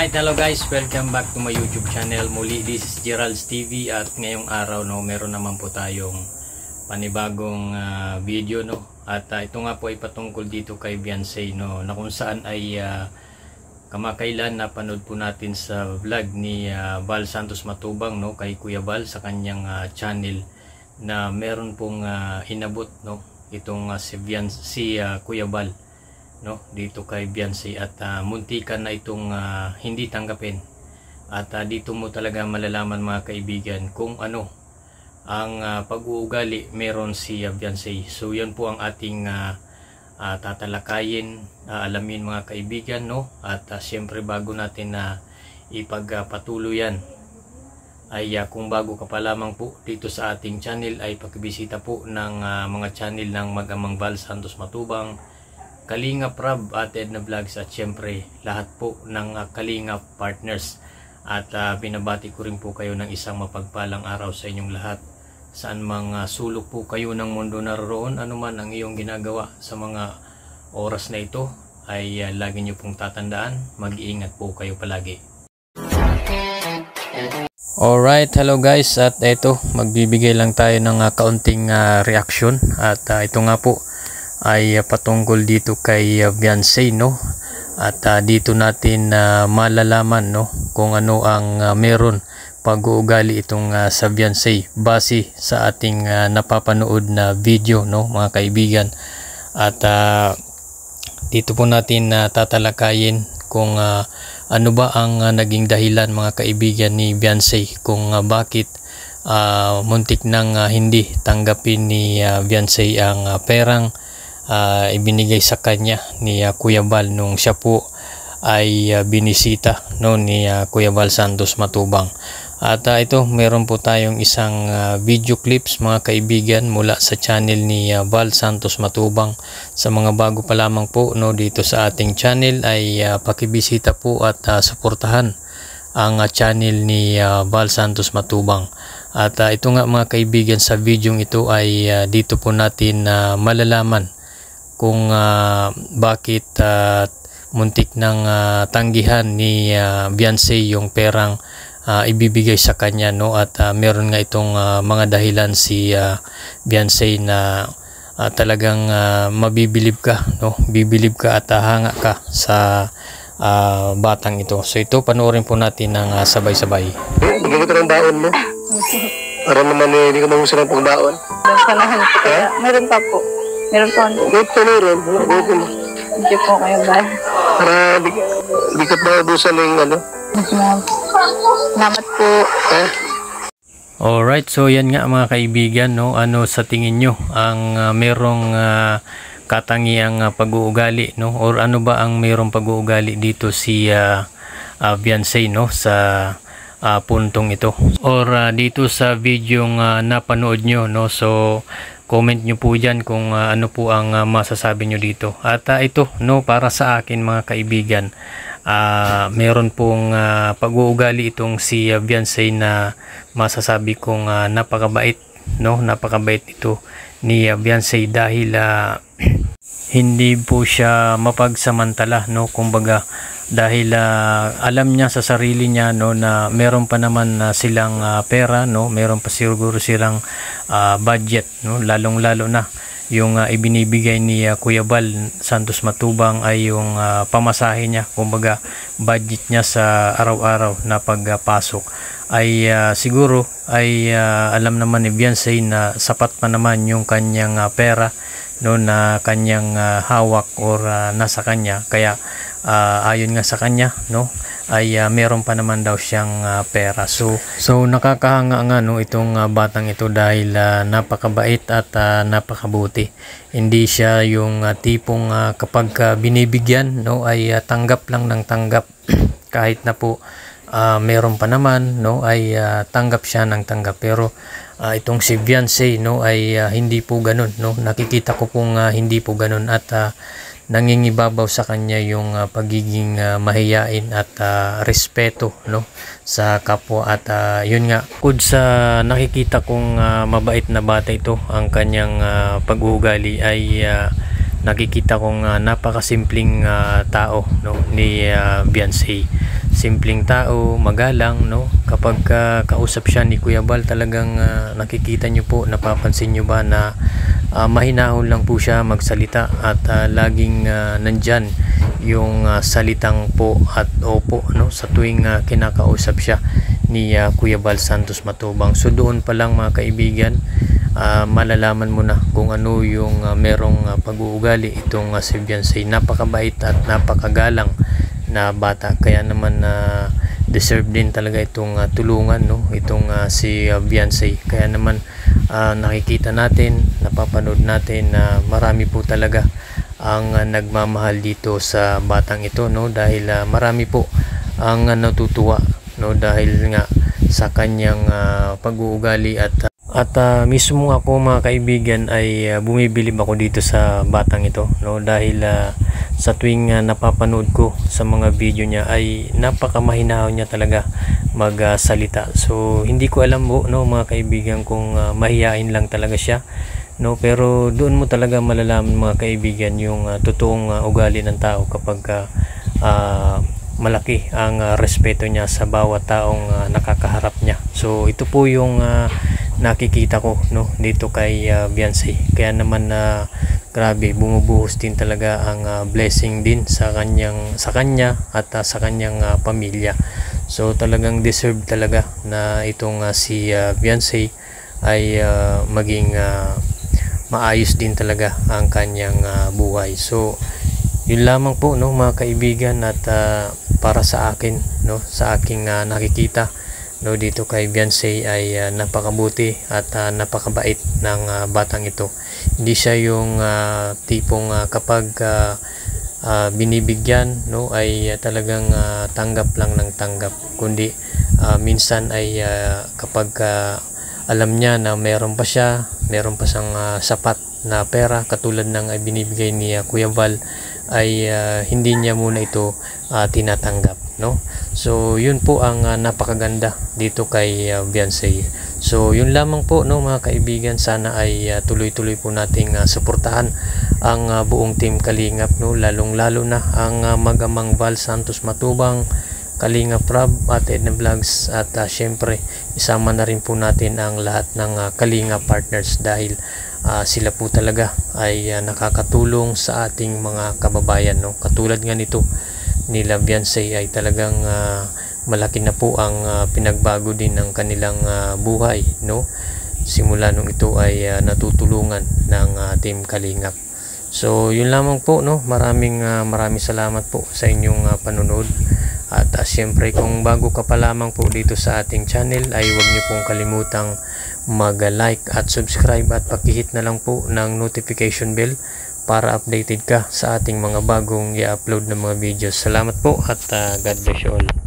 Alright, hello guys, welcome back to my YouTube channel. Muli, this is Gerald's TV at ngayong araw meron naman po tayong panibagong video At ito nga po ay patungkol dito kay Beyonce na kung saan ay kamakailan napanood po natin sa vlog ni Val Santos Matubang kay Kuya Val sa kanyang channel na meron pong inabot itong si Kuya Val dito kay Beyonce at muntikan na itong hindi tanggapin at dito mo talaga malalaman mga kaibigan kung ano ang pag-uugali meron si Beyonce. So yan po ang ating tatalakayin, alamin mga kaibigan at siyempre bago natin ipagpatuloy yan ay kung bago ka pa lamang po dito sa ating channel ay pakibisita po ng mga channel ng Mag-amang Val Santos Matubang, Kalingap Rab at Edna Vlogs at syempre lahat po ng Kalingap partners at binabati ko rin po kayo ng isang mapagpalang araw sa inyong lahat saan mga sulok po kayo ng mundo naroon, anuman ang iyong ginagawa sa mga oras na ito ay lagi nyo pong tatandaan, mag-iingat po kayo palagi. Alright, hello guys, at ito magbibigay lang tayo ng kaunting reaction at ito nga po ay patungkol dito kay Beyonce at dito natin malalaman kung ano ang meron pag-uugali itong sa Beyonce base sa ating napapanood na video mga kaibigan at dito po natin tatalakayin kung ano ba ang naging dahilan mga kaibigan ni Beyonce kung bakit muntik nang hindi tanggapin ni Beyonce ang perang ibinigay sa kanya ni Kuya Val nung siya po ay binisita ni Kuya Val Santos Matubang. At ito meron po tayong isang video clips mga kaibigan mula sa channel ni Val Santos Matubang. Sa mga bago pa lamang po dito sa ating channel ay pakibisita po at suportahan ang channel ni Val Santos Matubang. At ito nga mga kaibigan, sa video ito ay dito po natin malalaman kung bakit muntik ng tanggihan ni Beyonce yung perang ibibigay sa kanya at meron nga itong mga dahilan si Beyonce na talagang mabibilib ka bibilib ka at hanga ka sa batang ito. So ito panoorin po natin ng sabay-sabay. Bigyan ko ng baon mo. Para naman hindi ko mamusulang pang baon. Sanahan po kaya. Meron pa po. Meron po. Meron. Hindi po kayo ba? Para di ka pa busan ng Salamat po. Alright, so yan nga mga kaibigan ano sa tingin nyo ang merong katangiang pag-uugali or ano ba ang merong pag-uugali dito si Beyonce sa puntong ito or dito sa video napanood nyo so comment nyo po dyan kung ano po ang masasabi nyo dito. At ito para sa akin mga kaibigan, meron pong pag-uugali itong si Beyonce na masasabi kong napakabait napakabait ito ni Beyonce dahil hindi po siya mapagsamantala kumbaga dahil alam niya sa sarili niya na meron pa naman silang pera meron pa siguro silang budget lalong lalo na yung ibinibigay ni Kuya Val Santos Matubang ay yung pamasahe niya, kumbaga budget niya sa araw-araw na pagpasok ay siguro ay alam naman ni Beyonce na sapat pa naman yung kanyang pera na kanyang hawak or nasa kanya, kaya ayon nga sa kanya ay meron pa naman daw siyang pera. So nakakahanga nga itong batang ito dahil napakabait at napakabuti. Hindi siya yung tipong kapag binibigyan ay tanggap lang ng tanggap kahit na po meron pa naman ay tanggap siya ng tanggap. Pero itong si Beyonce ay hindi po ganun nakikita ko pong hindi po ganun at nangingibabaw sa kanya yung pagiging mahiyain at respeto sa kapwa at yun nga kud sa nakikita kong mabait na bata ito ang kanyang pag-uugali ay nakikita kong napakasimpleng tao ni Beyonce. simpleng tao, magalang, no? Kapag kausap siya ni Kuya Bal, talagang nakikita nyo po, napapansin nyo ba na mahinahon lang po siya magsalita at laging nandyan yung salitang po at opo, no? Sa tuwing kinakausap siya ni Kuya Bal Santos Matubang. So doon pa lang mga kaibigan, malalaman mo na kung ano yung merong pag-uugali itong si Viancy. Napakabait at napakagalang na bata, kaya naman deserve din talaga itong tulungan, no? Itong si Viancy. Kaya naman nakikita natin, napapanood natin na marami po talaga ang nagmamahal dito sa batang ito, no? Dahil marami po ang natutuwa, no? Dahil nga sa kanyang pag-uugali at mismo ako mga kaibigan ay bumibilib ako dito sa batang ito, no? Dahil sa tuwing napapanood ko sa mga video niya ay napakamahinahon niya talaga magsalita. So hindi ko alam po, no, mga kaibigan, kung mahiyain lang talaga siya, no? Pero doon mo talaga malalaman mga kaibigan yung totoong ugali ng tao kapag malaki ang respeto niya sa bawat taong nakakaharap niya. So ito po yung nakikita ko, no, dito kay Viancy. Kaya naman grabe, bumubuhos din talaga ang blessing din sa kanya at sa kanyang pamilya. So talagang deserve talaga na itong si Viancy ay maging maayos din talaga ang kanyang buhay. So yun lamang po, no, mga kaibigan, at para sa akin, no, sa aking nakikita, no, dito kay Viancy ay napakabuti at napakabait ng batang ito. Hindi siya yung tipong kapag binibigyan, no, ay talagang tanggap lang ng tanggap, kundi minsan ay kapag alam niya na meron pa siyang sapat na pera katulad ng binibigay ni Kuya Val, ay hindi niya muna ito tinatanggap, no? So yun po ang napakaganda dito kay Viancy. So yun lamang po, no, mga kaibigan, sana ay tuloy-tuloy po nating suportahan ang buong team Kalingap, no, lalong-lalo na ang Mag-amang Val Santos Matubang, Kalingap Rab at Edna Vlogs, at syempre isama na rin po natin ang lahat ng Kalingap partners, dahil sila po talaga ay nakakatulong sa ating mga kababayan, no? Katulad nga nito nila Viancy ay talagang malaki na po ang pinagbago din ng kanilang buhay, no? Simula nung ito ay natutulungan ng team Kalingap. So yun lamang po, no? Maraming salamat po sa inyong panonood. At syempre, kung bago ka pa lamang po dito sa ating channel, ay huwag niyo pong kalimutang mag-like at subscribe at pakihit na lang po ng notification bell para updated ka sa ating mga bagong i-upload na mga videos. Salamat po at God bless you all.